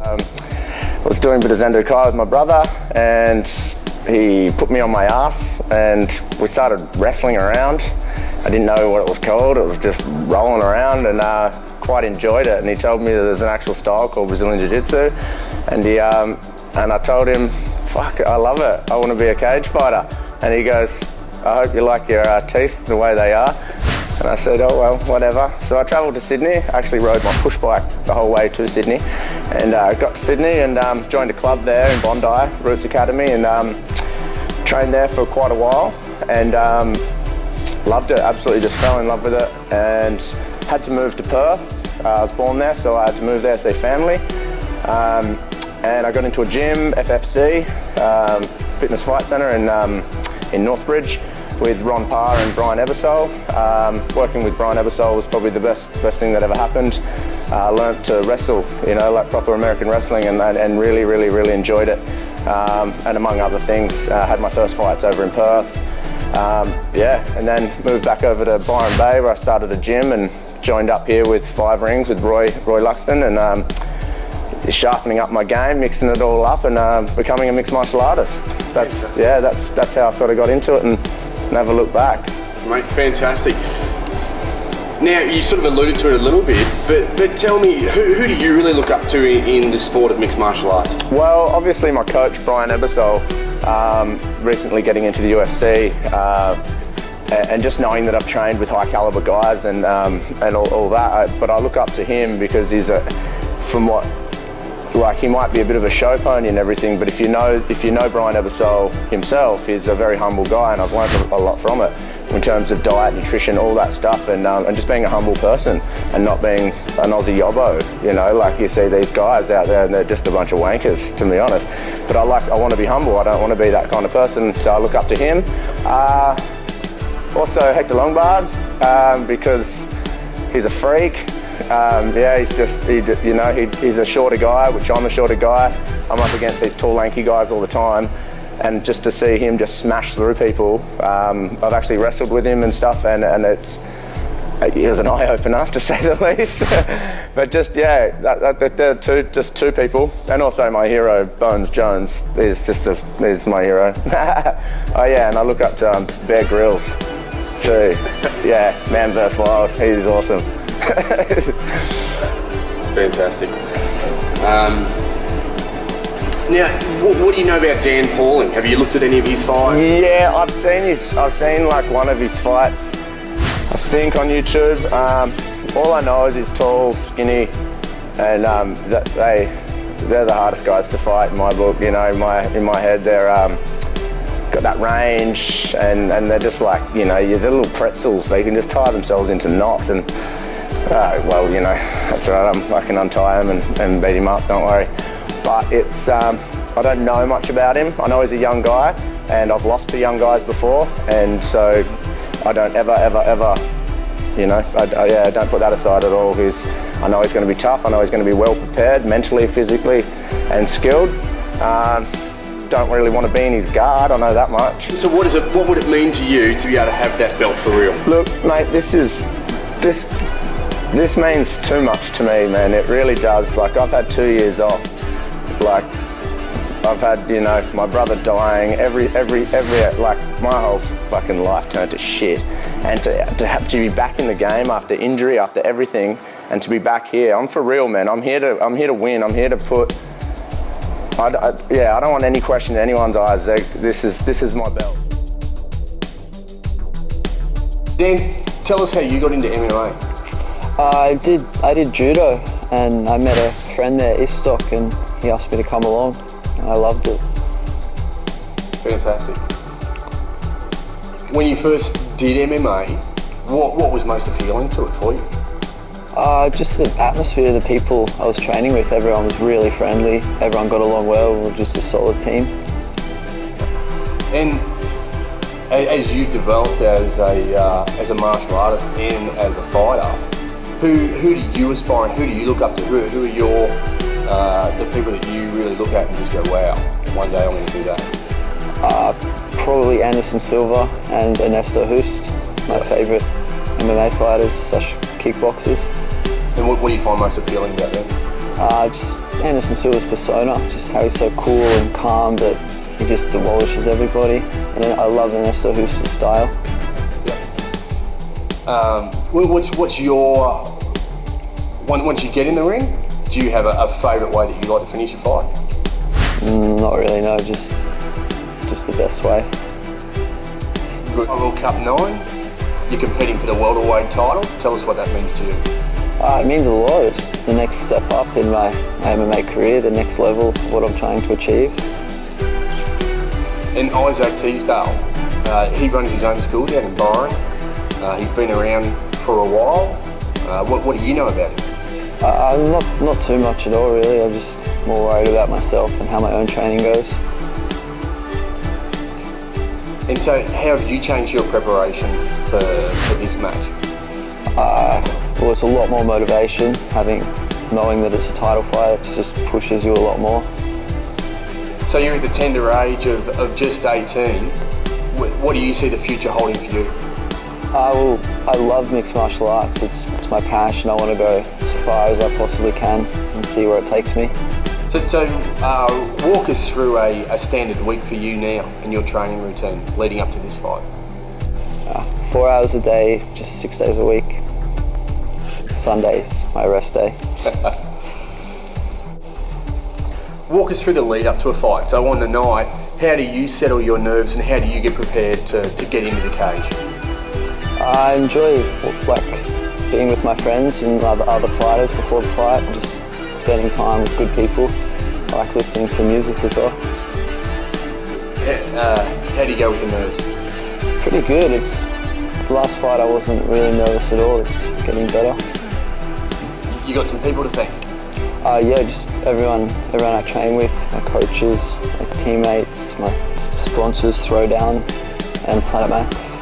I was doing a bit of Zendo Kai with my brother, and he put me on my ass and we started wrestling around. I didn't know what it was called, it was just rolling around, and quite enjoyed it. And he told me that there's an actual style called Brazilian Jiu-Jitsu, and I told him, fuck, I love it, I want to be a cage fighter. And he goes, I hope you like your teeth the way they are. And I said, oh well, whatever. So I travelled to Sydney, actually rode my push bike the whole way to Sydney, and got to Sydney and joined a club there in Bondi, Roots Academy, and trained there for quite a while, and loved it, absolutely just fell in love with it, and had to move to Perth. I was born there, so I had to move there to see family. And I got into a gym, FFC, Fitness Fight Centre in Northbridge, with Ron Parr and Brian Ebersole. Working with Brian Ebersole was probably the best thing that ever happened. I learnt to wrestle, you know, like proper American wrestling, and really enjoyed it. And among other things, had my first fights over in Perth. Yeah, and then moved back over to Byron Bay, where I started a gym and joined up here with 5 Rings with Roy Luxton, and sharpening up my game, mixing it all up, and becoming a mixed martial artist. That's how I sort of got into it, and never looked back. Mate, fantastic. Now, you sort of alluded to it a little bit, but tell me, who do you really look up to in the sport of mixed martial arts? Well, obviously my coach, Brian Ebersole, recently getting into the UFC, and just knowing that I've trained with high caliber guys and all that, but I look up to him because he's he might be a bit of a show pony and everything, but if you know Brian Ebersole himself, he's a very humble guy, and I've learned a lot from it in terms of diet, nutrition, all that stuff, and just being a humble person and not being an Aussie yobbo, you know, like you see these guys out there and they're just a bunch of wankers, to be honest. But I want to be humble, I don't want to be that kind of person, so I look up to him. Also Hector Lombard, because he's a freak. Yeah, he's a shorter guy, which I'm a shorter guy. I'm up against these tall, lanky guys all the time, and just to see him just smash through people. I've actually wrestled with him and stuff, and it was an eye-opener, to say the least. But just, yeah, they're just two people. And also my hero, Bones Jones, is my hero. Oh yeah, and I look up to Bear Grylls too. Yeah, man vs Wild, he's awesome. Fantastic. Now, what do you know about Dan Pauling? Have you looked at any of his fights? Yeah, I've seen like one of his fights, I think, on YouTube. All I know is he's tall, skinny, and they're the hardest guys to fight in my book. You know, in my head, they're got that range, and they're just like, you know, they're little pretzels. They can just tie themselves into knots, and well, you know, that's right, I can untie him and beat him up, don't worry. But it's, I don't know much about him. I know he's a young guy, and I've lost to young guys before, and so I don't ever, you know, I don't put that aside at all. I know he's going to be tough, I know he's going to be well prepared, mentally, physically, and skilled. Don't really want to be in his guard, I know that much. So what would it mean to you to be able to have that belt for real? Look, mate, this means too much to me, man. It really does. Like, I've had 2 years off. Like, I've had, you know, my brother dying, like, my whole fucking life turned to shit. And to have to be back in the game after injury, after everything, and to be back here, I'm for real, man. I'm here to win. I'm here to put. I don't want any question in anyone's eyes. This is my belt. Dan, tell us how you got into MMA. I did judo, and I met a friend there, Issac, and he asked me to come along, and I loved it. Fantastic. When you first did MMA, what was most appealing to it for you? Just the atmosphere, the people I was training with. Everyone was really friendly, everyone got along well, we were just a solid team. And as you developed as a martial artist and as a fighter, who do you aspire and who do you look up to? Who are the people that you really look at and just go, wow, one day I'm going to do that? Probably Anderson Silva and Ernesto Hust, my favourite MMA fighters, such kickboxers. And what do you find most appealing about them? Just Anderson Silva's persona, just how he's so cool and calm, but he just demolishes everybody. And then I love Ernesto Hooster's style. What's your, once you get in the ring, do you have a favourite way that you like to finish a fight? Not really, no, just the best way. World Cup 9, you're competing for the welterweight title. Tell us what that means to you. It means a lot. It's the next step up in my MMA career, the next level of what I'm trying to achieve. And Issac Tisdell, he runs his own school down in Byron. He's been around for a while. What do you know about him? Not too much at all, really. I'm just more worried about myself and how my own training goes. And so, how have you changed your preparation for this match? Well, it's a lot more motivation, knowing that it's a title fight. It just pushes you a lot more. So you're at the tender age of just 18. What do you see the future holding for you? Well, I love mixed martial arts. It's my passion. I want to go as far as I possibly can and see where it takes me. So walk us through a standard week for you now in your training routine leading up to this fight. 4 hours a day, just 6 days a week. Sundays, my rest day. Walk us through the lead up to a fight. So on the night, how do you settle your nerves and how do you get prepared to get into the cage? I enjoy being with my friends and other fighters before the fight and just spending time with good people. I like listening to music as well. How do you go with the nerves? Pretty good. The last fight I wasn't really nervous at all. It's getting better. You got some people to thank? Yeah, just everyone I train with, my coaches, my teammates, my sponsors, Throwdown and Planet Max.